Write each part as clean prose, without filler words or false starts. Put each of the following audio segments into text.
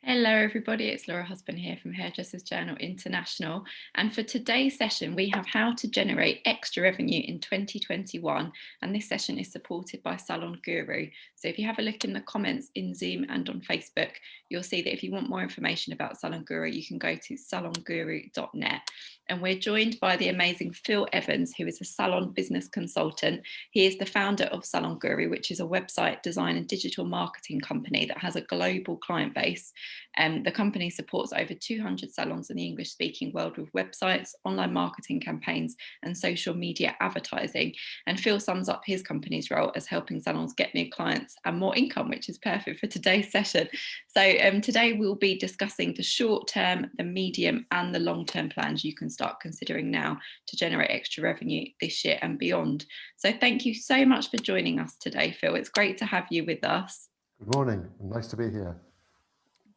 Hello everybody, it's Laura Husband here from Hairdressers Journal International, and for today's session we have how to generate extra revenue in 2021, and this session is supported by Salon Guru. So if you have a look in the comments in Zoom and on Facebook, you'll see that if you want more information about Salon Guru you can go to salonguru.net. And we're joined by the amazing Phil Evans, who is a salon business consultant. He is the founder of Salon Guru, which is a website design and digital marketing company that has a global client base. The company supports over 200 salons in the English-speaking world with websites, online marketing campaigns, and social media advertising. And Phil sums up his company's role as helping salons get new clients and more income, which is perfect for today's session. So today we'll be discussing the short-term, the medium, and the long-term plans you can start considering now to generate extra revenue this year and beyond. So thank you so much for joining us today, Phil. It's great to have you with us. Good morning. Nice to be here.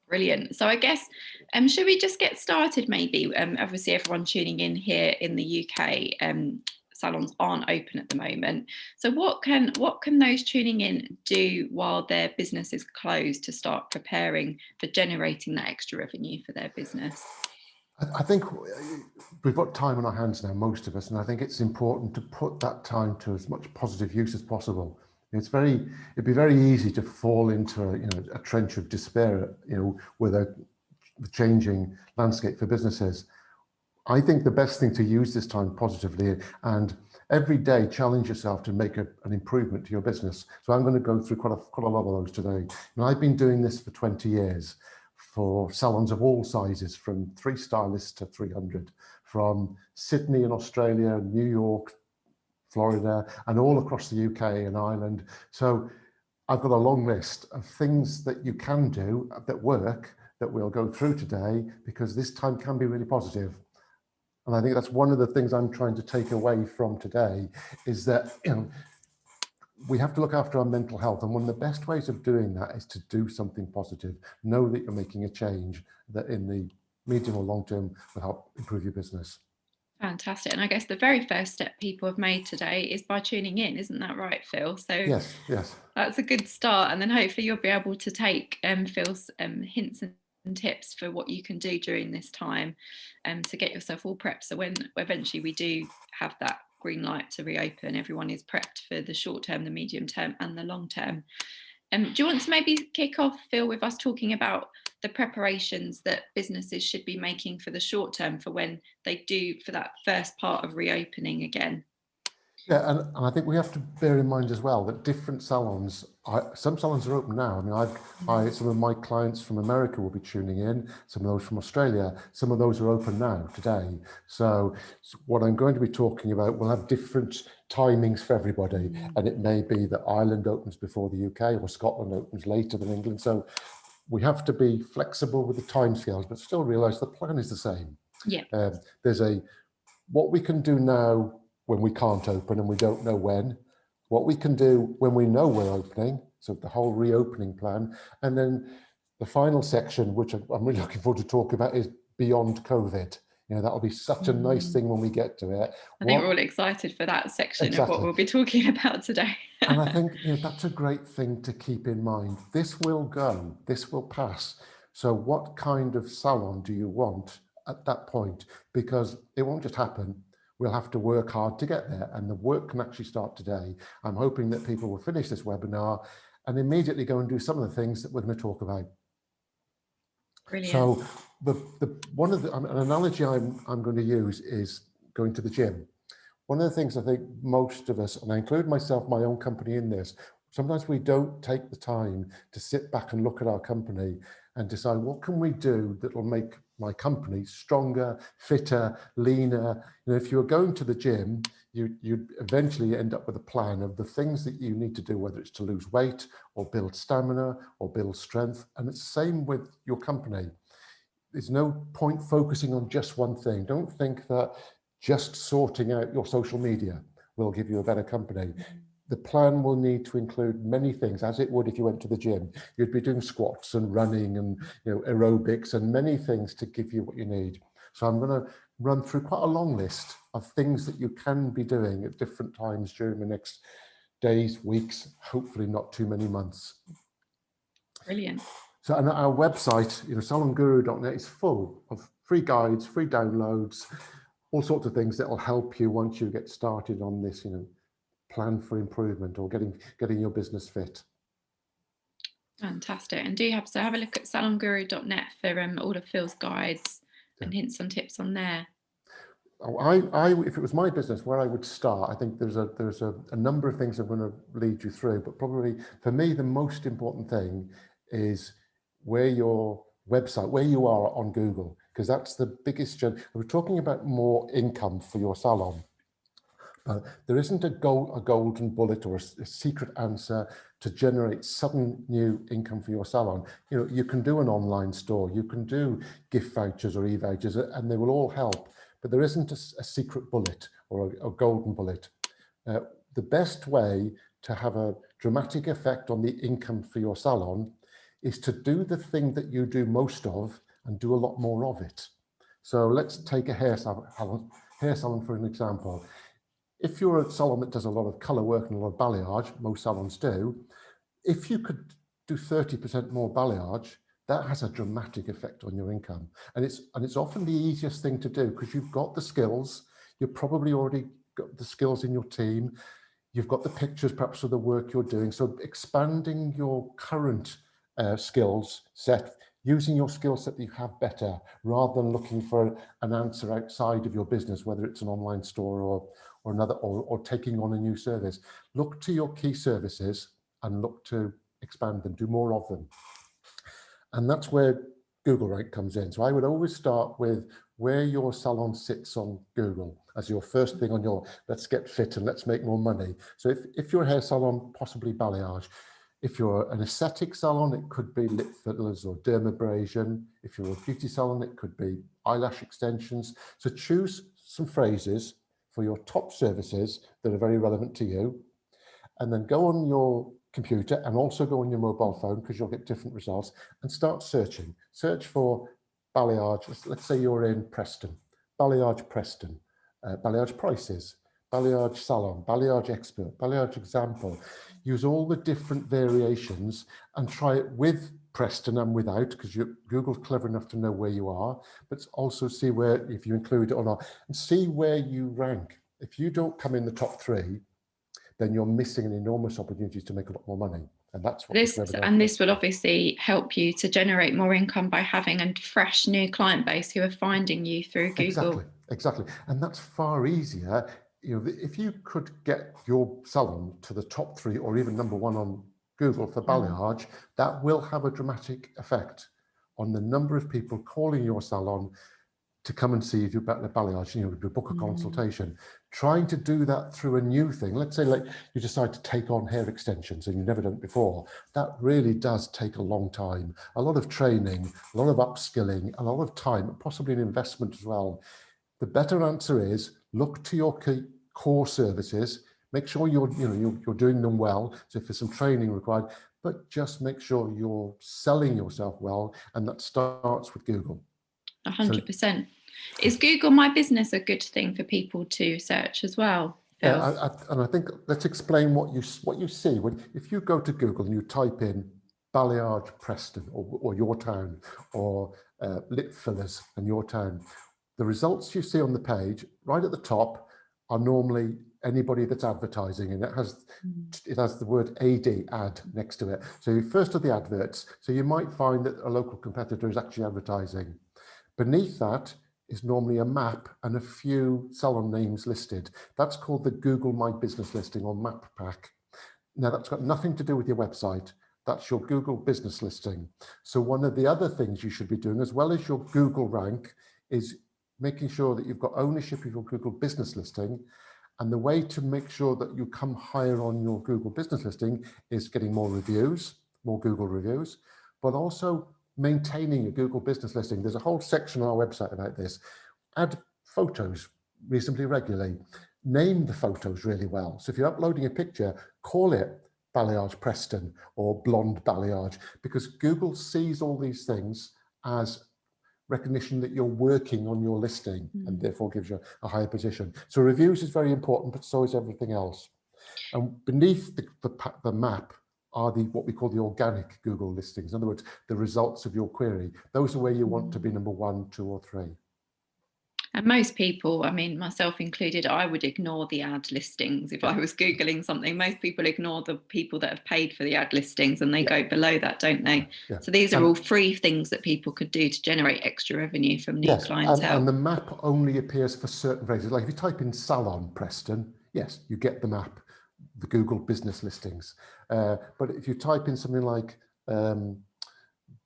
Brilliant. So I guess, should we just get started maybe? Obviously everyone tuning in here in the UK, salons aren't open at the moment. So what can those tuning in do while their business is closed to start preparing for generating that extra revenue for their business? I think we've got time on our hands now, most of us, and I think it's important to put that time to as much positive use as possible. It'd be very easy to fall into a trench of despair, with a changing landscape for businesses. I think the best thing to use this time positively, and every day challenge yourself to make an improvement to your business. So I'm going to go through quite a lot of those today. And I've been doing this for 20 years. For salons of all sizes, from 3 stylists to 300, from Sydney in Australia, New York, Florida, and all across the UK and Ireland. So I've got a long list of things that you can do that work that we'll go through today, because this time can be really positive. And I think that's one of the things I'm trying to take away from today, is that we have to look after our mental health, and one of the best ways of doing that is to do something positive. Know that you're making a change that in the medium or long term will help improve your business. Fantastic. And I guess the very first step people have made today is by tuning in. Isn't that right, Phil? So yes, that's a good start. And then hopefully you'll be able to take Phil's hints and tips for what you can do during this time to get yourself all prepped. So when eventually we do have that green light to reopen, everyone is prepped for the short term, the medium term, and the long term. Do you want to maybe kick off, Phil, with us talking about the preparations that businesses should be making for the short term for when they do, for that first part of reopening again? Yeah, and I think we have to bear in mind as well that different salons, some salons are open now. I mean, some of my clients from America will be tuning in, some of those from Australia, some of those are open now today. So what I'm going to be talking about will have different timings for everybody, and it may be that Ireland opens before the UK or Scotland opens later than England. So we have to be flexible with the timescales, but still realise the plan is the same. Yeah. There's what we can do now when we can't open and we don't know when, what we can do when we know we're opening, so the whole reopening plan, and then the final section, which I'm really looking forward to talking about, is beyond COVID. That'll be such a nice thing when we get to it. I think we're all excited for that section of what we'll be talking about today. And I think that's a great thing to keep in mind. This will go, this will pass. So what kind of salon do you want at that point? Because it won't just happen. We'll have to work hard to get there, and the work can actually start today. I'm hoping that people will finish this webinar and immediately go and do some of the things that we're going to talk about. Brilliant. So an analogy I'm going to use is going to the gym. One of the things I think most of us, and I include myself, my own company in this, sometimes we don't take the time to sit back and look at our company and decide what can we do that will make my company stronger, fitter, leaner. If you're going to the gym, you'd eventually end up with a plan of the things that you need to do, whether it's to lose weight or build stamina or build strength. And it's the same with your company. There's no point focusing on just one thing. Don't think that just sorting out your social media will give you a better company. The plan will need to include many things, as it would if you went to the gym. You'd be doing squats and running and aerobics and many things to give you what you need. So I'm going to run through quite a long list of things that you can be doing at different times during the next days, weeks, hopefully not too many months. Brilliant. So, and our website, salonguru.net is full of free guides, free downloads, all sorts of things that will help you once you get started on this, plan for improvement or getting your business fit. Fantastic. And have a look at salonguru.net for all of Phil's guides and hints and tips on there. If it was my business, where I would start, I think there's a number of things I'm going to lead you through, but probably for me the most important thing is where your website, where you are on Google, because that's the biggest job. We're talking about more income for your salon, but there isn't a golden bullet or a secret answer to generate sudden new income for your salon. You can do an online store, you can do gift vouchers or e-vouchers, and they will all help. But there isn't a secret bullet or a golden bullet. The best way to have a dramatic effect on the income for your salon is to do the thing that you do most of and do a lot more of it. So let's take a hair salon for an example. If you're a salon that does a lot of colour work and a lot of balayage, most salons do, if you could do 30% more balayage, that has a dramatic effect on your income. And it's often the easiest thing to do because you've got the skills, you've probably already got the skills in your team, you've got the pictures perhaps of the work you're doing. So expanding your current skills set, using your skill set that you have better, rather than looking for an answer outside of your business, whether it's an online store or another, or taking on a new service. Look to your key services and look to expand them, do more of them. And that's where Google rank comes in. So I would always start with where your salon sits on Google as your first thing on your let's get fit and let's make more money. So if you're a hair salon, possibly balayage. If you're an aesthetic salon, it could be lip fillers or dermabrasion. If you're a beauty salon, it could be eyelash extensions. So choose some phrases for your top services that are very relevant to you, and then go on your computer and also go on your mobile phone, because you'll get different results, and start searching. Search for balayage. Let's say you're in Preston, balayage Preston, balayage prices, balayage salon, balayage expert, balayage example. Use all the different variations and try it with Preston and without, because Google's clever enough to know where you are, but also see where, if you include it or not, and see where you rank. If you don't come in the top 3, then you're missing an enormous opportunity to make a lot more money. And that's what this will obviously help you to generate more income by having a fresh new client base who are finding you through Google. Exactly. And that's far easier. If you could get your salon to the top 3 or even number 1 on Google for balayage, that will have a dramatic effect on the number of people calling your salon to come and see you do better balayage, to book a consultation. Trying to do that through a new thing. Let's say like you decide to take on hair extensions and you've never done it before. That really does take a long time. A lot of training, a lot of upskilling, a lot of time, possibly an investment as well. The better answer is look to your core services. Make sure you're doing them well. So if there's some training required, but just make sure you're selling yourself well, and that starts with Google. 100%. Is Google My Business a good thing for people to search as well? Yeah, and I think let's explain what you see if you go to Google and you type in balayage Preston or your town, or lip fillers and your town. The results you see on the page right at the top are normally anybody that's advertising, and it has the word ad next to it. So first are the adverts. So you might find that a local competitor is actually advertising. Beneath that is normally a map and a few salon names listed. That's called the Google My Business listing or map pack. Now that's got nothing to do with your website. That's your Google business listing. So one of the other things you should be doing, as well as your Google rank, is making sure that you've got ownership of your Google business listing. And the way to make sure that you come higher on your Google business listing is getting more reviews, more Google reviews, but also maintaining a Google business listing. There's a whole section on our website about this. Add photos reasonably regularly. Name the photos really well. So if you're uploading a picture, call it balayage Preston or blonde balayage, because Google sees all these things as recognition that you're working on your listing, and therefore gives you a higher position. So reviews is very important, but so is everything else. And beneath the map, are the what we call the organic Google listings. In other words, the results of your query. Those are where you want to be number 1, 2, or 3. And most people, I mean, myself included, I would ignore the ad listings if I was Googling something. Most people ignore the people that have paid for the ad listings and they go below that, don't they? Yeah. So these are all free things that people could do to generate extra revenue from new clientele. And the map only appears for certain phrases. Like if you type in Salon Preston, yes, you get the map, the Google business listings. But if you type in something like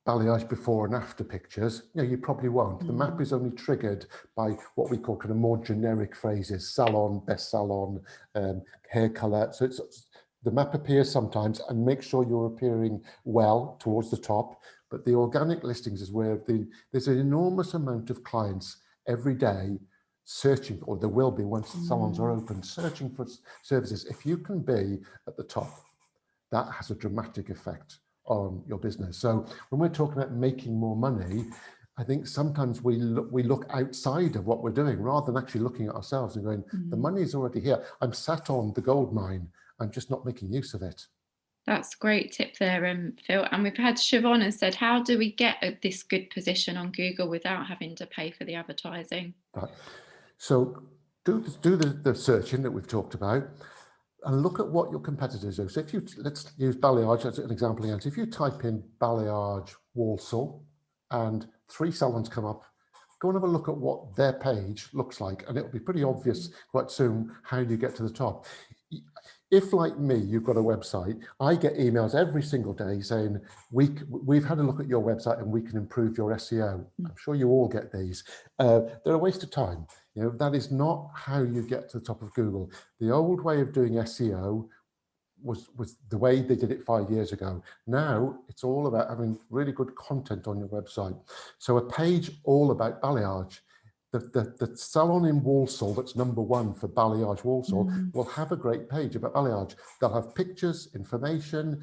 balayage before and after pictures, you probably won't. The map is only triggered by what we call kind of more generic phrases: salon, best salon, hair color. So the map appears sometimes, and make sure you're appearing well towards the top. But the organic listings is where there's an enormous amount of clients every day searching, or there will be once salons are open, searching for services. If you can be at the top, that has a dramatic effect on your business. So when we're talking about making more money, I think sometimes we look outside of what we're doing rather than actually looking at ourselves and going, the money is already here. I'm sat on the gold mine. I'm just not making use of it. That's a great tip there, Phil. And we've had Siobhan has said, how do we get this good position on Google without having to pay for the advertising? Right. So do the searching that we've talked about, and look at what your competitors do. So if let's use balayage as an example again. So if you type in balayage Walsall and 3 salons come up, go and have a look at what their page looks like, and it'll be pretty obvious quite soon how you get to the top. If, like me, you've got a website, I get emails every single day saying, we've had a look at your website and we can improve your SEO. I'm sure you all get these. They're a waste of time. That is not how you get to the top of Google. The old way of doing SEO was the way they did it 5 years ago. Now it's all about having really good content on your website. So a page all about balayage. The salon in Walsall that's number 1 for balayage Walsall will have a great page about balayage. They'll have pictures, information,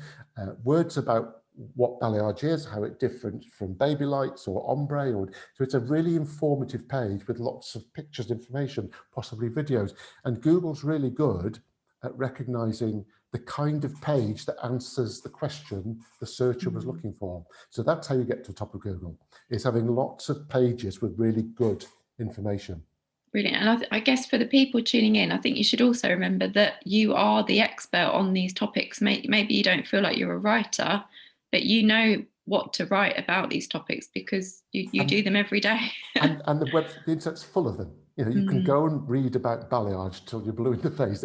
words about what balayage is, how it's different from baby lights or ombre. So it's a really informative page with lots of pictures, information, possibly videos. And Google's really good at recognizing the kind of page that answers the question the searcher was looking for. So that's how you get to the top of Google, is having lots of pages with really good information. Brilliant. And I guess for the people tuning in, I think you should also remember that you are the expert on these topics. Maybe you don't feel like you're a writer, but you know what to write about these topics because you do them every day. and the internet's full of them. You can go and read about balayage till you're blue in the face.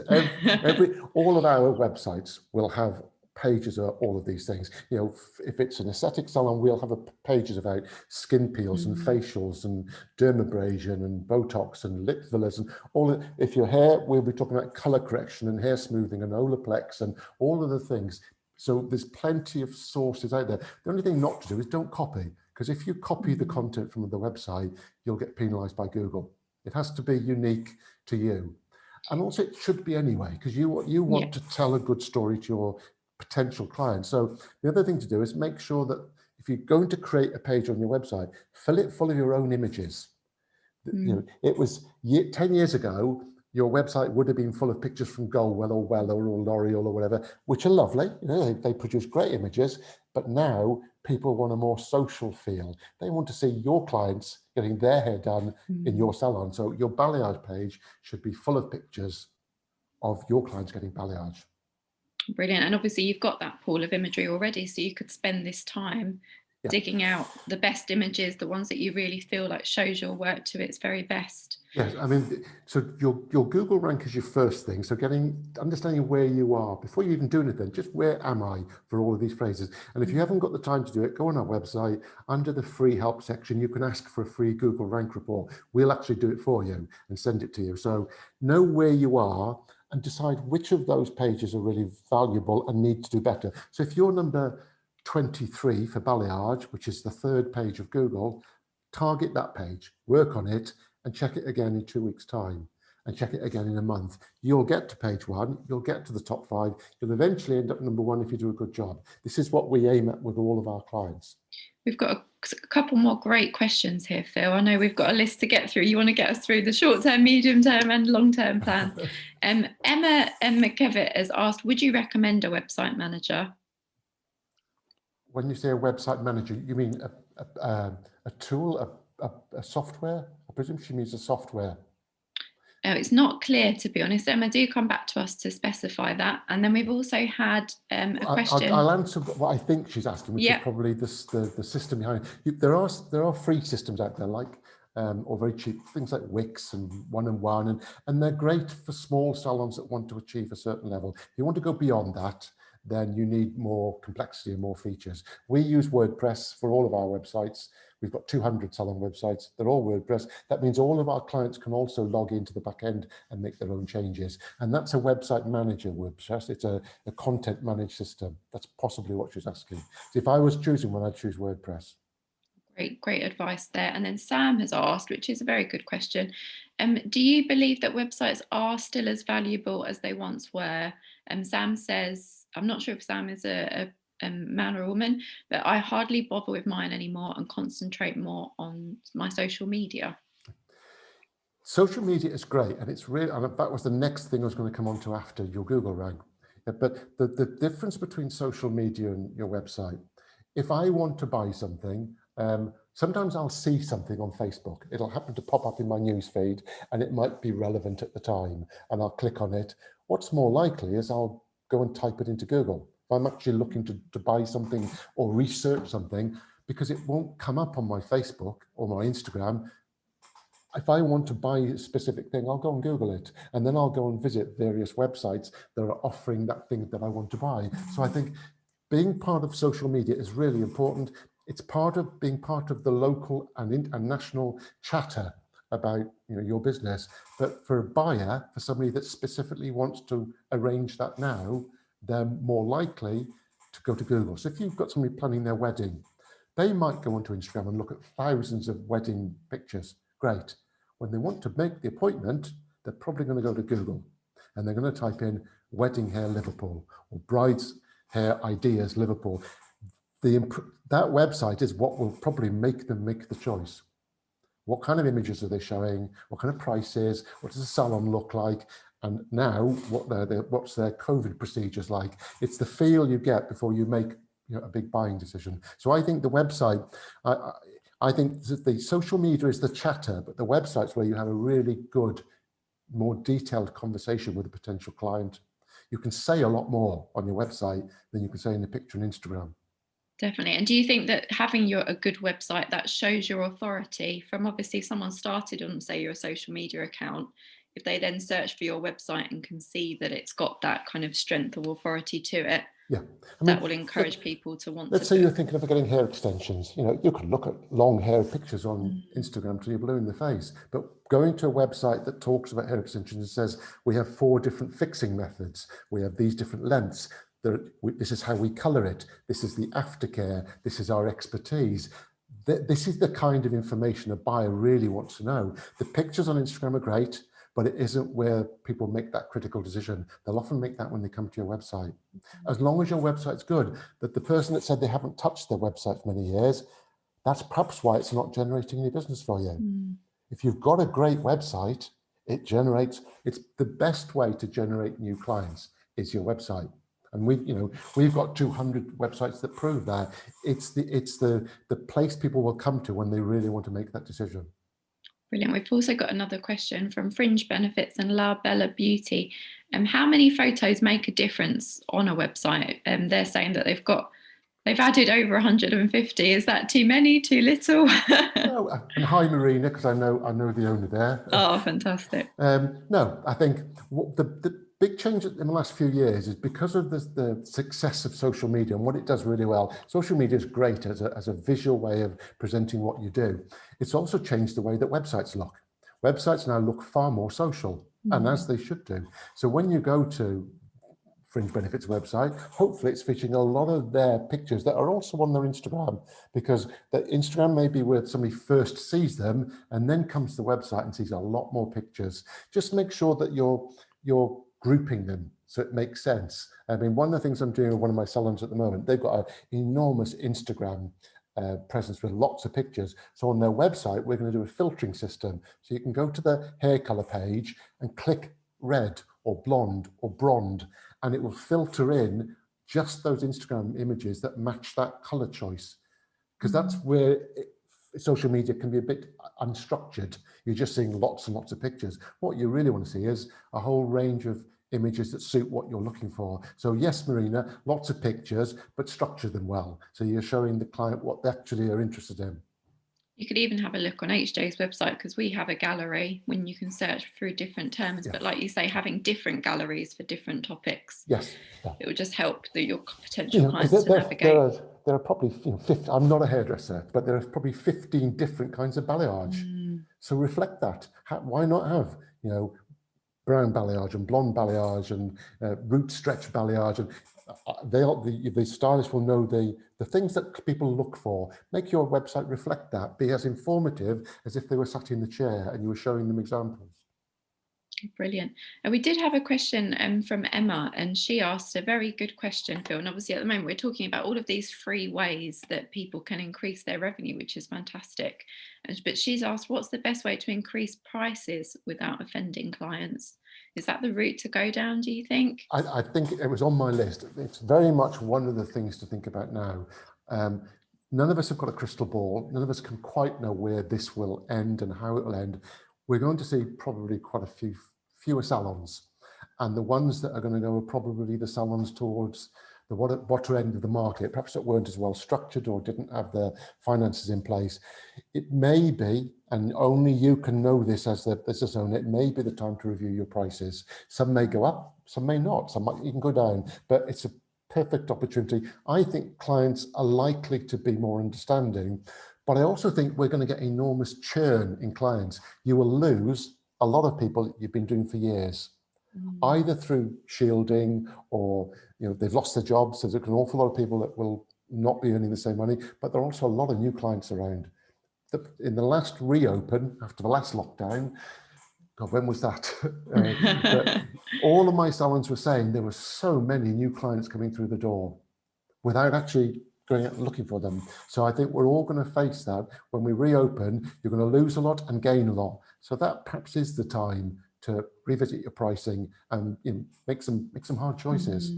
All of our websites will have pages of all of these things. If it's an aesthetic salon, we'll have pages about skin peels and facials and dermabrasion and Botox and lip fillers and all of, if your hair, we'll be talking about color correction and hair smoothing and Olaplex and all of the things. So there's plenty of sources out there. The only thing not to do is don't copy, because if you copy the content from the website, you'll get penalized by Google. It has to be unique to you. And also it should be anyway, because you want to tell a good story to your potential clients. So the other thing to do is make sure that if you're going to create a page on your website, fill it full of your own images. It was 10 years ago, your website would have been full of pictures from Goldwell or Weller or L'Oreal or whatever, which are lovely. They produce great images, but now people want a more social feel. They want to see your clients getting their hair done in your salon. So your balayage page should be full of pictures of your clients getting balayage. Brilliant. And obviously you've got that pool of imagery already, so you could spend this time digging out the best images, the ones that you really feel like shows your work to its very best. Yes, I mean, so your Google rank is your first thing. So understanding where you are before you even do anything, just where am I for all of these phrases? And if you haven't got the time to do it, go on our website. Under the free help section, you can ask for a free Google rank report. We'll actually do it for you and send it to you. So know where you are and decide which of those pages are really valuable and need to do better. So if you're number 23 for balayage, which is the 3rd page of Google, target that page, work on it, and check it again in 2 weeks' time, and check it again in a month. You'll get to page 1, you'll get to the top 5, you'll eventually end up number 1 if you do a good job. This is what we aim at with all of our clients. We've got a couple more great questions here, Phil. I know we've got a list to get through. You want to get us through the short-term, medium-term and long-term plan. Emma McKevitt has asked, would you recommend a website manager? when you say a website manager, you mean a tool, a software? I presume she means a software. It's not clear, to be honest. Emma, do come back to us to specify that. And then we've also had a question. I'll answer what I think she's asking, which is probably the system behind it. There are free systems out there, like or very cheap things like Wix and One-on-One, and they're great for small salons that want to achieve a certain level. If you want to go beyond that, then you need more complexity and more features. We use WordPress for all of our websites. We've got 200 salon websites. They're all WordPress. That means all of our clients can also log into the back end and make their own changes. And that's a website manager WordPress. It's a content managed system. That's possibly what she's asking. So if I was choosing one, I'd choose WordPress. Great advice there. And then Sam has asked, which is a very good question. Do you believe that websites are still as valuable as they once were? Sam says, I'm not sure if Sam is a man or a woman, but I hardly bother with mine anymore and concentrate more on my social media. Social media is great, and it's really, and that was the next thing I was going to come on to after your Google rank. But the difference between social media and your website, if I want to buy something, sometimes I'll see something on Facebook. It'll happen to pop up in my news feed, and it might be relevant at the time, and I'll click on it. What's more likely is I'll go and type it into Google. If I'm actually looking to buy something or research something, because it won't come up on my Facebook or my Instagram. If I want to buy a specific thing, I'll go and Google it, and then I'll go and visit various websites that are offering that thing that I want to buy. So I think being part of social media is really important. It's part of being part of the local and national chatter about your business. But for a buyer, for somebody that specifically wants to arrange that now, they're more likely to go to Google. So if you've got somebody planning their wedding, they might go onto Instagram and look at thousands of wedding pictures. Great. When they want to make the appointment, they're probably going to go to Google, and they're going to type in wedding hair Liverpool or bride's hair ideas Liverpool. That website is what will probably make them make the choice. What kind of images are they showing? What kind of prices? What does the salon look like? And now, what's their COVID procedures like? It's the feel you get before you make a big buying decision. So I think the website, I think the social media is the chatter, but the website's where you have a really good, more detailed conversation with a potential client. You can say a lot more on your website than you can say in a picture on Instagram. Definitely. And do you think that having a good website that shows your authority from, obviously someone started on, say, your social media account, if they then search for your website and can see that it's got that kind of strength or authority to it, that will encourage people to want to. Let's say you're thinking of getting hair extensions. You could look at long hair pictures on Instagram till you're blue in the face. But going to a website that talks about hair extensions and says, we have 4 different fixing methods. We have these different lengths. This is how we color it. This is the aftercare. This is our expertise. This is the kind of information a buyer really wants to know. The pictures on Instagram are great, but it isn't where people make that critical decision. They'll often make that when they come to your website. As long as your website's good, that the person that said they haven't touched their website for many years, that's perhaps why it's not generating any business for you. If you've got a great website, it's the best way to generate new clients is your website. And we've got 200 websites that prove that. It's the place people will come to when they really want to make that decision. Brilliant. We've also got another question from Fringe Benefits and La Bella Beauty. How many photos make a difference on a website? They're saying that they've added over 150. Is that too many, too little? No, and hi Marina, because I know the owner there. Oh, fantastic. No, I think the big change in the last few years is because of the success of social media and what it does really well. Social media is great as a visual way of presenting what you do. It's also changed the way that websites look. Websites now look far more social, and as they should do. So when you go to Fringe Benefits website, hopefully it's featuring a lot of their pictures that are also on their Instagram, because the Instagram may be where somebody first sees them and then comes to the website and sees a lot more pictures. Just make sure that you're grouping them so it makes sense. I mean, one of the things I'm doing with one of my salons at the moment, they've got an enormous Instagram presence with lots of pictures. So on their website, we're going to do a filtering system. So you can go to the hair color page and click red or blonde or blonde, and it will filter in just those Instagram images that match that color choice, because that's where social media can be a bit unstructured. You're just seeing lots and lots of pictures. What you really want to see is a whole range of images that suit what you're looking for. So yes, Marina, lots of pictures, but structure them well. So you're showing the client what they actually are interested in. You could even have a look on HJ's website, because we have a gallery when you can search through different terms. Yeah. But like you say, having different galleries for different topics, yes, yeah. it will just help your potential 'cause clients to navigate. there are probably 50, I'm not a hairdresser, but there are probably 15 different kinds of balayage. So reflect that. Why not have, brown balayage and blonde balayage and root stretch balayage, and the stylists will know the things that people look for. Make your website reflect that. Be as informative as if they were sat in the chair and you were showing them examples. Brilliant. And we did have a question from Emma, and she asked a very good question, Phil. And obviously at the moment we're talking about all of these free ways that people can increase their revenue, which is fantastic. But she's asked, what's the best way to increase prices without offending clients? Is that the route to go down, do you think? I think it was on my list. It's very much one of the things to think about now. None of us have got a crystal ball. None of us can quite know where this will end and how it will end. We're going to see probably quite a fewer salons, and the ones that are going to go are probably the salons towards the bottom end of the market, perhaps that weren't as well structured or didn't have the finances in place. It may be, and only you can know this as the business owner, it may be the time to review your prices. Some may go up, some may not, some might even go down, but it's a perfect opportunity. I think clients are likely to be more understanding, but I also think we're going to get enormous churn in clients. You will lose a lot of people that you've been doing for years, either through shielding or they've lost their jobs. So there's an awful lot of people that will not be earning the same money, but there are also a lot of new clients around. In the last reopen, after the last lockdown, God, when was that? But all of my salons were saying there were so many new clients coming through the door without actually going out and looking for them. So I think we're all going to face that. When we reopen, you're going to lose a lot and gain a lot. So that perhaps is the time to revisit your pricing and make some hard choices.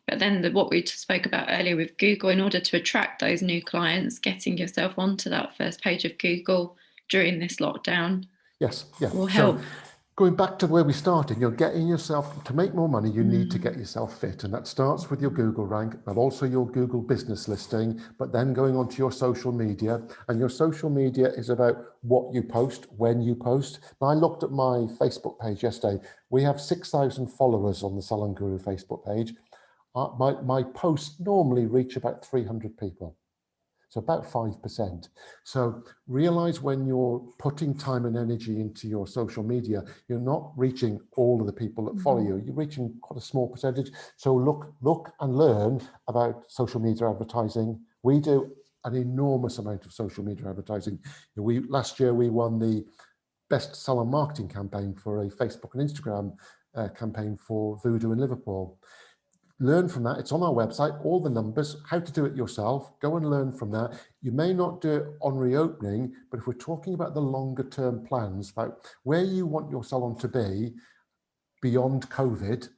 But then what we spoke about earlier with Google, in order to attract those new clients, getting yourself onto that first page of Google during this lockdown, yes, yeah, will help. So going back to where we started, you're getting yourself, to make more money, you need to get yourself fit. And that starts with your Google rank, but also your Google business listing, but then going on to your social media. And your social media is about what you post, when you post. Now, I looked at my Facebook page yesterday. We have 6,000 followers on the Salon Guru Facebook page. My posts normally reach about 300 people. So about 5%. So realize when you're putting time and energy into your social media, you're not reaching all of the people that follow you. You're reaching quite a small percentage. So look and learn about social media advertising. We do an enormous amount of social media advertising. Last year we won the best salon marketing campaign for a Facebook and Instagram campaign for Voodoo in Liverpool. Learn from that. It's on our website, all the numbers, how to do it yourself. Go and learn from that. You may not do it on reopening, but if we're talking about the longer term plans, about where you want your salon to be beyond COVID,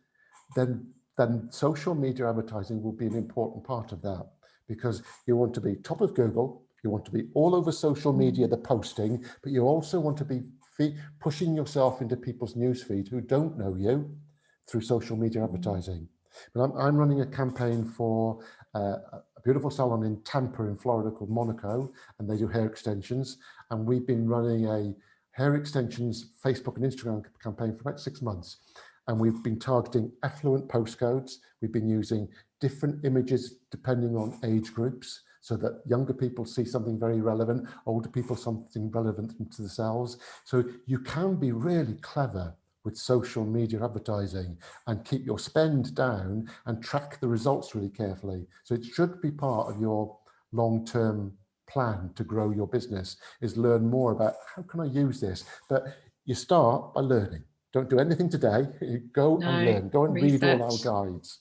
then social media advertising will be an important part of that, because you want to be top of Google, you want to be all over social media, the posting, but you also want to be pushing yourself into people's newsfeed who don't know you through social media advertising. But I'm running a campaign for a beautiful salon in Tampa in Florida called Monaco, and they do hair extensions. And we've been running a hair extensions Facebook and Instagram campaign for about 6 months. And we've been targeting affluent postcodes. We've been using different images depending on age groups, so that younger people see something very relevant, older people something relevant to themselves. So you can be really clever with social media advertising and keep your spend down and track the results really carefully. So it should be part of your long-term plan to grow your business, is learn more about how can I use this. But you start by learning. Don't do anything today. Go and learn. Go and read all our guides.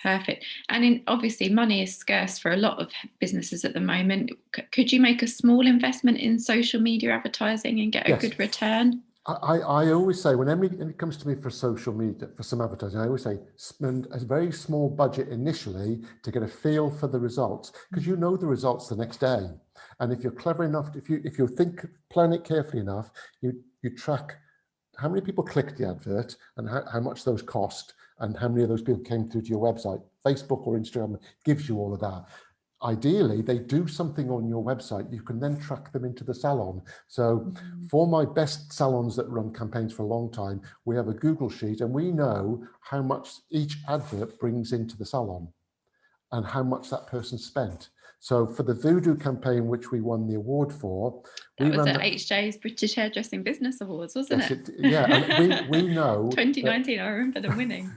Perfect. And obviously money is scarce for a lot of businesses at the moment. Could you make a small investment in social media advertising and get a good return? I always say, when it comes to me for social media, for some advertising, I always say spend a very small budget initially to get a feel for the results, because you know the results the next day. And if you're clever enough, if you plan it carefully enough, you track how many people clicked the advert and how much those cost and how many of those people came through to your website. Facebook or Instagram gives you all of that. Ideally, they do something on your website. You can then track them into the salon. So for my best salons that run campaigns for a long time, we have a Google sheet and we know how much each advert brings into the salon and how much that person spent. So for the Voodoo campaign, which we won the award for, that was at HJ's British Hairdressing Business Awards, wasn't it? Yeah, and we know 2019. I remember them winning.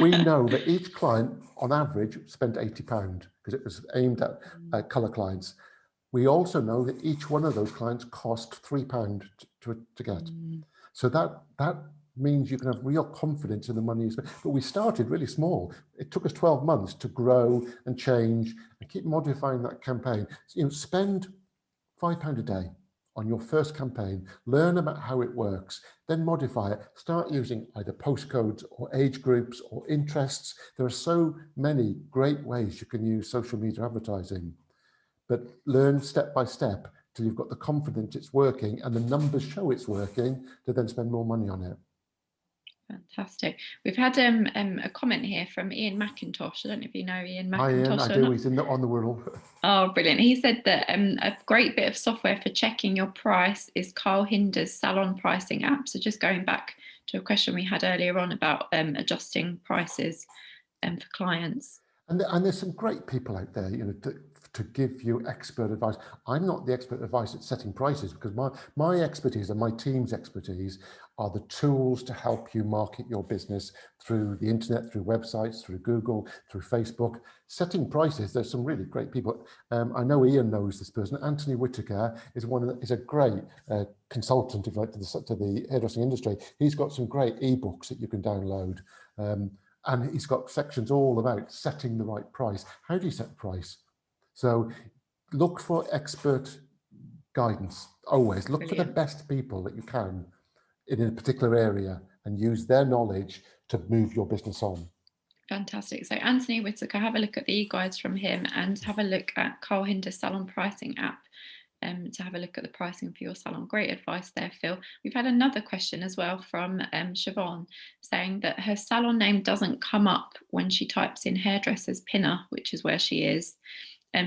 we know that each client, on average, spent £80 because it was aimed at colour clients. We also know that each one of those clients cost £3 to get. So that means you can have real confidence in the money you spend. But we started really small. It took us 12 months to grow and change and keep modifying that campaign. So, spend £5 a day on your first campaign, learn about how it works, then modify it, start using either postcodes or age groups or interests. There are so many great ways you can use social media advertising, but learn step by step till you've got the confidence it's working and the numbers show it's working to then spend more money on it. Fantastic. We've had a comment here from Ian McIntosh. I don't know if you know Ian McIntosh. Hi Ian, I do. He's on the world. Oh, brilliant. He said that a great bit of software for checking your price is Carl Hinder's salon pricing app. So just going back to a question we had earlier on about adjusting prices for clients. And there's some great people out there, to give you expert advice. I'm not the expert advice at setting prices, because my expertise and my team's expertise are the tools to help you market your business through the internet, through websites, through Google, through Facebook. Setting prices, there's some really great people. I know Ian knows this person. Anthony Whitaker is a great consultant, if you like, to the hairdressing industry. He's got some great ebooks that you can download. And he's got sections all about setting the right price. How do you set the price? So look for expert guidance, always. Look for the best people that you can in a particular area and use their knowledge to move your business on. Fantastic. So Anthony Whitaker, have a look at the e-guides from him and have a look at Carl Hinder's salon pricing app. To have a look at the pricing for your salon. Great advice there, Phil. We've had another question as well from Siobhan, saying that her salon name doesn't come up when she types in hairdresser's pinner, which is where she is.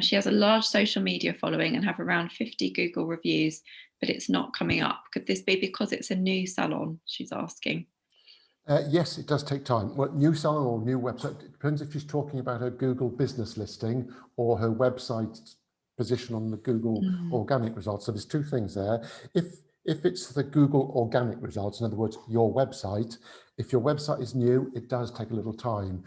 She has a large social media following and have around 50 Google reviews, but it's not coming up. Could this be because it's a new salon? She's asking. Yes, it does take time. Well, new salon or new website, it depends if she's talking about her Google business listing or her website position on the Google organic results. So there's two things there. If it's the Google organic results, in other words, your website, if your website is new, it does take a little time.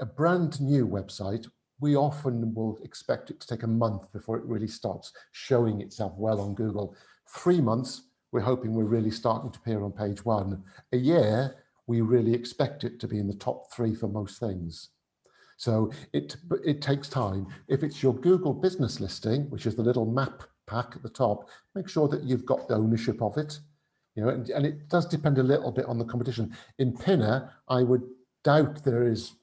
A brand new website, we often will expect it to take a month before it really starts showing itself well on Google. 3 months, we're hoping we're really starting to appear on page 1. A year, we really expect it to be in the top 3 for most things. So it takes time. If it's your Google business listing, which is the little map pack at the top, make sure that you've got the ownership of it. And it does depend a little bit on the competition. In Pinner, I would doubt there is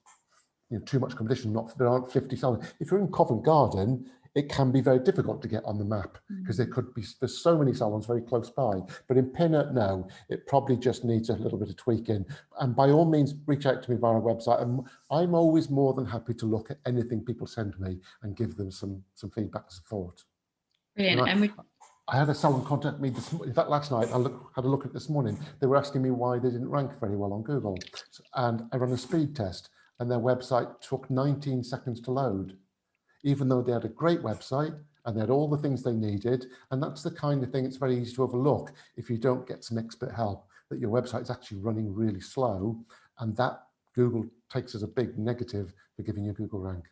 too much competition. There aren't 50 salons. If you're in Covent Garden, it can be very difficult to get on the map because there's so many salons very close by. But in Pinner, no, it probably just needs a little bit of tweaking. And by all means, reach out to me via our website. And I'm always more than happy to look at anything people send me and give them some feedback and support. Brilliant. I had a salon contact me in fact last night. I had a look at it this morning. They were asking me why they didn't rank very well on Google. And I ran a speed test and their website took 19 seconds to load, even though they had a great website and they had all the things they needed. And that's the kind of thing it's very easy to overlook if you don't get some expert help, that your website is actually running really slow, and that Google takes as a big negative for giving you a Google rank.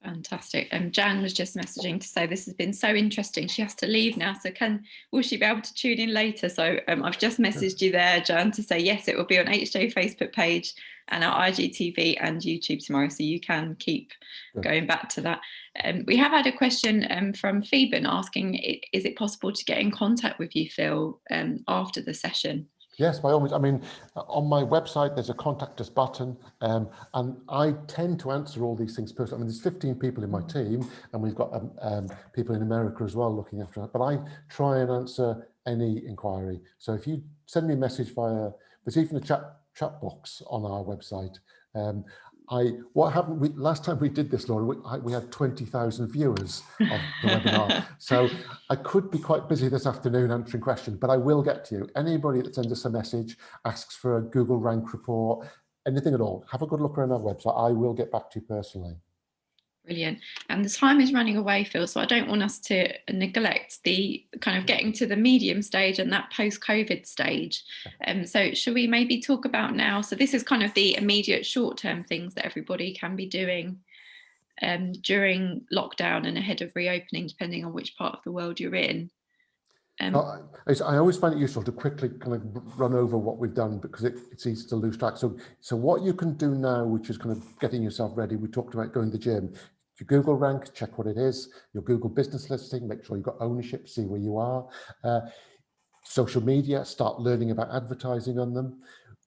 Fantastic. And Jan was just messaging to say this has been so interesting. She has to leave now, so will she be able to tune in later? So I've just messaged you there, Jan, to say yes, it will be on HJ Facebook page and our IGTV and YouTube tomorrow, so you can keep going back to that. We have had a question from Phoebe asking, is it possible to get in contact with you, Phil, after the session? Yes, by all means. I mean, on my website, there's a contact us button, and I tend to answer all these things personally. I mean, there's 15 people in my team, and we've got people in America as well looking after it. But I try and answer any inquiry. So if you send me a message via, there's even a chat box on our website. What happened last time we did this, Laura, we had 20,000 viewers of the webinar. So I could be quite busy this afternoon answering questions, but I will get to you. Anybody that sends us a message, asks for a Google rank report, anything at all, have a good look around our website. I will get back to you personally. Brilliant. And the time is running away, Phil, so I don't want us to neglect the kind of getting to the medium stage and that post-COVID stage. So should we maybe talk about now, so this is kind of the immediate short-term things that everybody can be doing during lockdown and ahead of reopening, depending on which part of the world you're in. I always find it useful to quickly kind of run over what we've done, because it's easy to lose track. So what you can do now, which is kind of getting yourself ready, we talked about going to the gym. Your Google rank, check what it is. Your Google business listing, make sure you've got ownership, see where you are. Social media, start learning about advertising on them.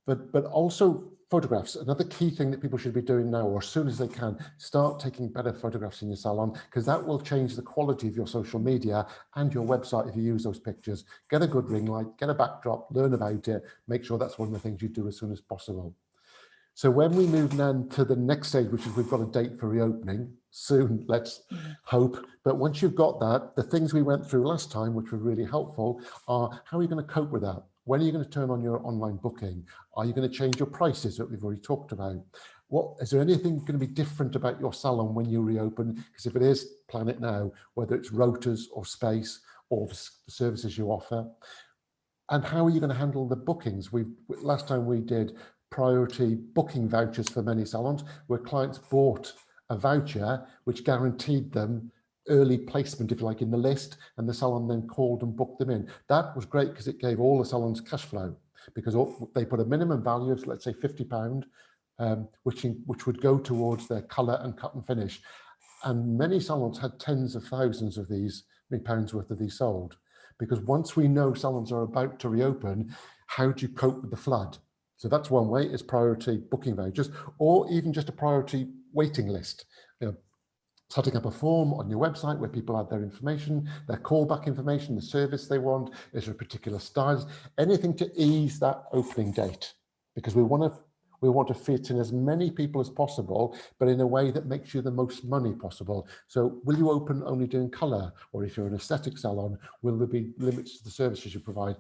But also photographs. Another key thing that people should be doing now, or as soon as they can, start taking better photographs in your salon, because that will change the quality of your social media and your website if you use those pictures. Get a good ring light, get a backdrop, learn about it, make sure that's one of the things you do as soon as possible. So when we move now to the next stage, which is we've got a date for reopening soon, let's hope. But once you've got that, the things we went through last time, which were really helpful, are how are you going to cope with that? When are you going to turn on your online booking? Are you going to change your prices that we've already talked about? Is there anything going to be different about your salon when you reopen? Because if it is, plan it now, whether it's rotas or space or the services you offer. And how are you going to handle the bookings? Last time we did priority booking vouchers for many salons, where clients bought a voucher which guaranteed them early placement, if you like, in the list, and the salon then called and booked them in. That was great because it gave all the salons cash flow, because they put a minimum value of, let's say, £50, which would go towards their colour and cut and finish. And many salons had tens of thousands of these pounds worth of these sold, because once we know salons are about to reopen, how do you cope with the flood? So that's one way, is priority booking vouchers, or even just a priority waiting list. Setting up a form on your website where people add their information, their callback information, the service they want, is there a particular style, anything to ease that opening date, because we want to fit in as many people as possible, but in a way that makes you the most money possible. So will you open only doing colour? Or if you're an aesthetic salon, will there be limits to the services you provide?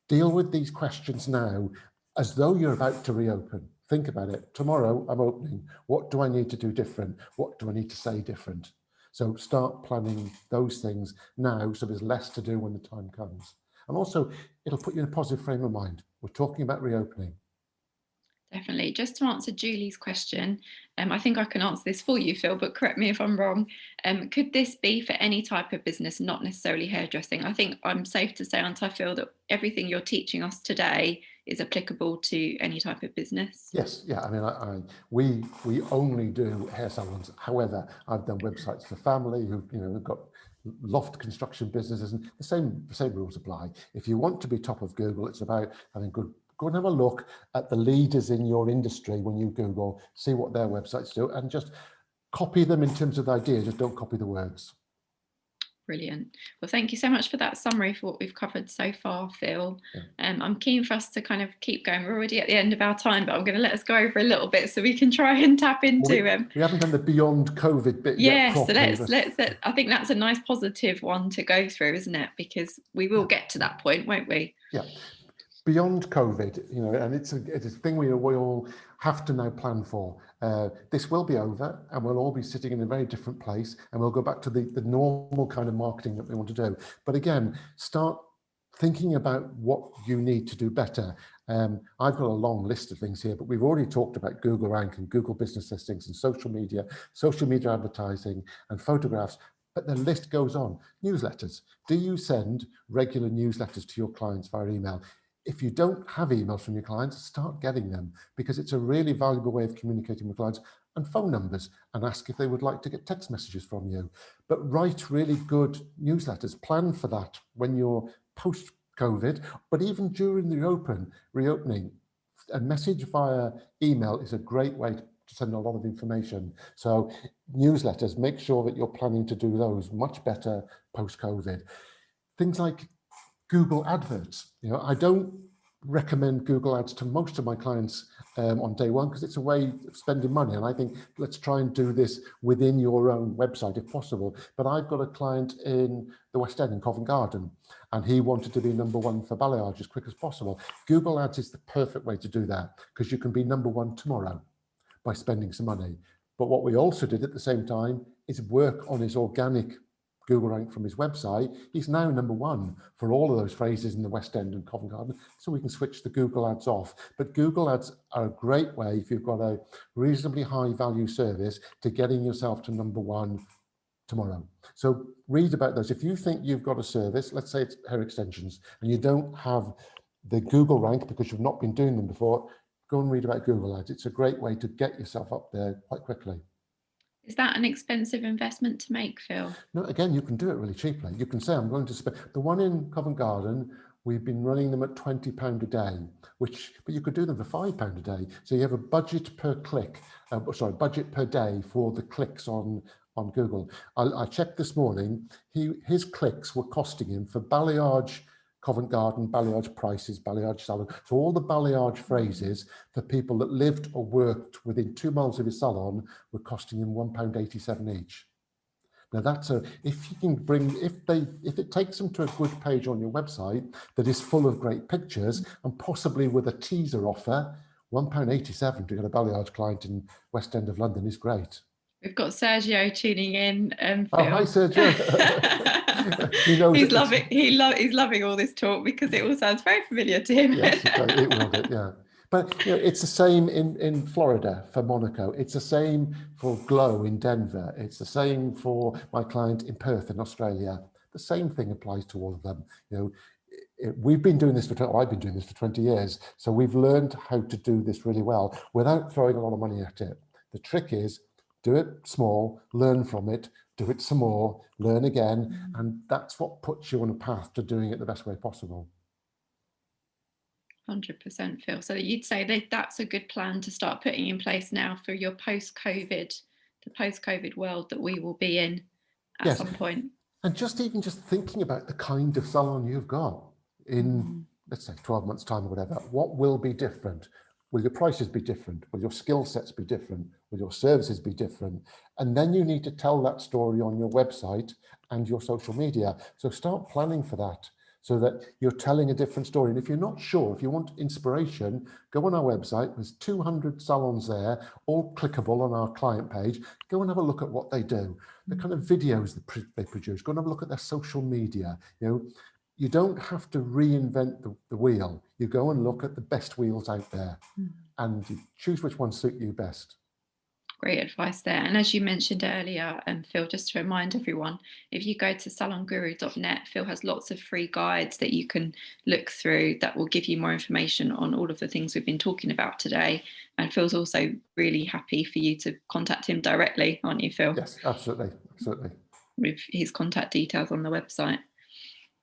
Deal with these questions now as though you're about to reopen. Think about it. Tomorrow I'm opening. What do I need to do different? What do I need to say different? So start planning those things now, so there's less to do when the time comes. And also, it'll put you in a positive frame of mind. We're talking about reopening. Definitely. Just to answer Julie's question, I think I can answer this for you, Phil, but correct me if I'm wrong. Could this be for any type of business, not necessarily hairdressing? I think I'm safe to say, aren't I, Phil, that everything you're teaching us today is applicable to any type of business? Yes, yeah. I mean, we only do hair salons. However, I've done websites for family who've got loft construction businesses, and the same rules apply. If you want to be top of Google, it's about having good. Go and have a look at the leaders in your industry when you Google, see what their websites do, and just copy them in terms of the idea, just don't copy the words. Brilliant. Well, thank you so much for that summary for what we've covered so far, Phil. Yeah. I'm keen for us to kind of keep going. We're already at the end of our time, but I'm going to let us go over a little bit so we can try and tap into we haven't done the beyond COVID bit yet. Yes, so let's I think that's a nice positive one to go through, isn't it? Because we will get to that point, won't we? Yeah. Beyond COVID, and it's a thing we all have to now plan for. This will be over, and we'll all be sitting in a very different place, and we'll go back to the normal kind of marketing that we want to do. But again, start thinking about what you need to do better. I've got a long list of things here, but we've already talked about Google Rank and Google Business Listings and social media advertising and photographs, but the list goes on. Newsletters. Do you send regular newsletters to your clients via email? If you don't have emails from your clients, start getting them, because it's a really valuable way of communicating with clients. And phone numbers, and ask if they would like to get text messages from you. But write really good newsletters. Plan for that when you're post-COVID, but even during the reopening. A message via email is a great way to send a lot of information. So newsletters, make sure that you're planning to do those much better post-COVID. Things like Google adverts. I don't recommend Google ads to most of my clients on day one, because it's a way of spending money. And I think let's try and do this within your own website if possible. But I've got a client in the West End in Covent Garden, and he wanted to be #1 for balayage as quick as possible. Google ads is the perfect way to do that, because you can be #1 tomorrow by spending some money. But what we also did at the same time is work on his organic Google rank from his website. He's now #1 for all of those phrases in the West End and Covent Garden, so we can switch the Google ads off. But Google ads are a great way, if you've got a reasonably high value service, to getting yourself to #1 tomorrow. So read about those. If you think you've got a service, let's say it's hair extensions, and you don't have the Google rank because you've not been doing them before, go and read about Google ads. It's a great way to get yourself up there quite quickly. Is that an expensive investment to make, Phil? No, again, you can do it really cheaply. You can say, I'm going to spend, the one in Covent Garden, we've been running them at £20 a day, but you could do them for £5 a day. So you have a budget per click, budget per day for the clicks on Google. I checked this morning, his clicks were costing him for balayage, Covent Garden, balayage prices, balayage salon. So all the balayage phrases for people that lived or worked within 2 miles of his salon were costing him £1.87 each. Now if you can if it takes them to a good page on your website that is full of great pictures and possibly with a teaser offer, £1.87 to get a balayage client in West End of London is great. We've got Sergio tuning in. Phil. Oh, hi, Sergio. He knows he's loving all this talk because it all sounds very familiar to him. Yes, it will do, yeah. But it's the same in Florida for Monaco. It's the same for Glow in Denver. It's the same for my client in Perth in Australia. The same thing applies to all of them. We've been doing this I've been doing this for 20 years. So we've learned how to do this really well without throwing a lot of money at it. The trick is do it small, learn from it, do it some more, learn again. And that's what puts you on a path to doing it the best way possible. 100%, Phil. So you'd say that that's a good plan to start putting in place now for your the post-COVID world that we will be in at some point. And just thinking about the kind of salon you've got in, let's say, 12 months' time or whatever, what will be different? Will your prices be different? Will your skill sets be different? Will your services be different? And then you need to tell that story on your website and your social media. So start planning for that, so that you're telling a different story. And if you're not sure, if you want inspiration, go on our website. There's 200 salons there, all clickable on our client page. Go and have a look at what they do, the kind of videos they produce. Go and have a look at their social media. You don't have to reinvent the wheel. You go and look at the best wheels out there and you choose which ones suit you best. Great advice there. And as you mentioned earlier, Phil, just to remind everyone, if you go to salonguru.net, Phil has lots of free guides that you can look through that will give you more information on all of the things we've been talking about today. And Phil's also really happy for you to contact him directly, aren't you, Phil? Yes, absolutely. With his contact details on the website.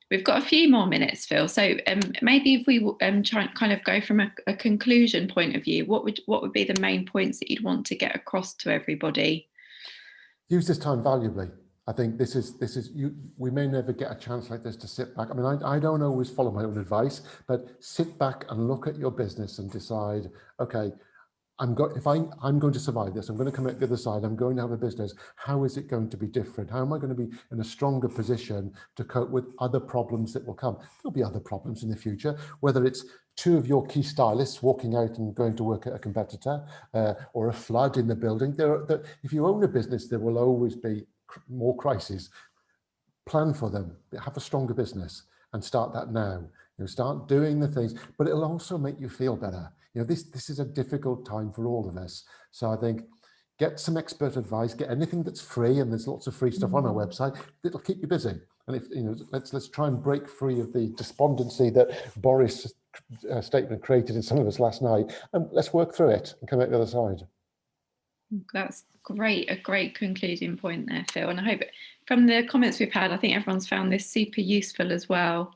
We've got a few more minutes, Phil. So maybe if we try and kind of go from a conclusion point of view, what would be the main points that you'd want to get across to everybody? Use this time valuably. I think this is we may never get a chance like this to sit back. I mean, I don't always follow my own advice, but sit back and look at your business and decide, okay, I'm going to survive this. I'm going to come out the other side. I'm going to have a business. How is it going to be different? How am I going to be in a stronger position to cope with other problems that will come? There'll be other problems in the future, whether it's 2 of your key stylists walking out and going to work at a competitor, or a flood in the building. If you own a business, there will always be more crises. plan for them, have a stronger business, and start that now. Start doing the things, but it'll also make you feel better. This is a difficult time for all of us. So I think get some expert advice, get anything that's free, and there's lots of free stuff on our website that'll keep you busy. And if let's try and break free of the despondency that Boris' statement created in some of us last night, and let's work through it and come out the other side. That's great, a great concluding point there, Phil. And I hope from the comments we've had, I think everyone's found this super useful as well.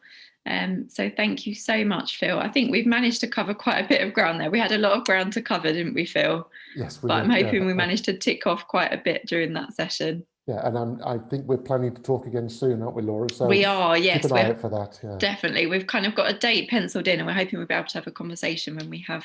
So thank you so much, Phil. I think we've managed to cover quite a bit of ground there. We had a lot of ground to cover, didn't we, Phil? Yes, but I'm hoping we managed to tick off quite a bit during that session. Yeah, and I think we're planning to talk again soon, aren't we, Laura? So we are, yes. Keep an eye out for that. Yeah. Definitely. We've kind of got a date penciled in, and we're hoping we'll be able to have a conversation when we have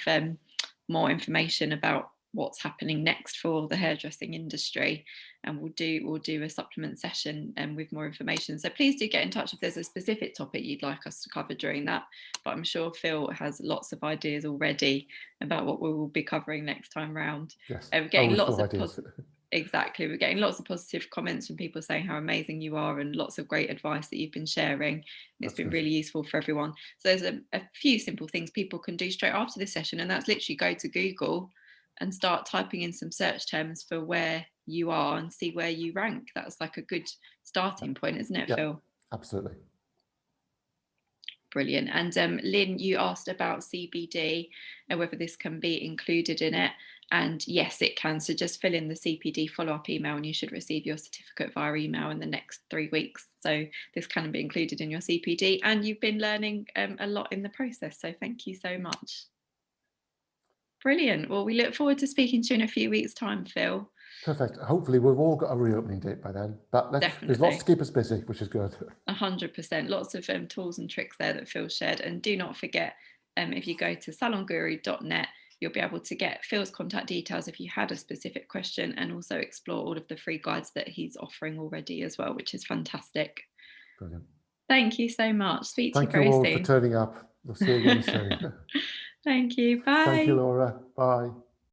more information about what's happening next for the hairdressing industry, and we'll do a supplement session with more information. So please do get in touch if there's a specific topic you'd like us to cover during that, but I'm sure Phil has lots of ideas already about what we will be covering next time round. Yes, we're getting lots of exactly, we're getting lots of positive comments from people saying how amazing you are, and lots of great advice that you've been sharing. It's been really useful for everyone. So there's a few simple things people can do straight after this session, and that's literally go to Google and start typing in some search terms for where you are and see where you rank. That's like a good starting point, isn't it, Phil? Absolutely. Brilliant. And Lynn, you asked about CPD and whether this can be included in it. And yes, it can. So just fill in the CPD follow-up email and you should receive your certificate via email in the next 3 weeks. So this can be included in your CPD, and you've been learning a lot in the process. So thank you so much. Brilliant. Well, we look forward to speaking to you in a few weeks' time, Phil. Perfect. Hopefully we've all got a reopening date by then, but there's lots to keep us busy, which is good. 100%. Lots of tools and tricks there that Phil shared. And do not forget, if you go to salonguru.net, you'll be able to get Phil's contact details if you had a specific question, and also explore all of the free guides that he's offering already as well, which is fantastic. Brilliant. Thank you so much. Speak to you very soon. Thank soon. you all for turning up. We'll see you again soon. Thank you. Bye. Thank you, Laura. Bye.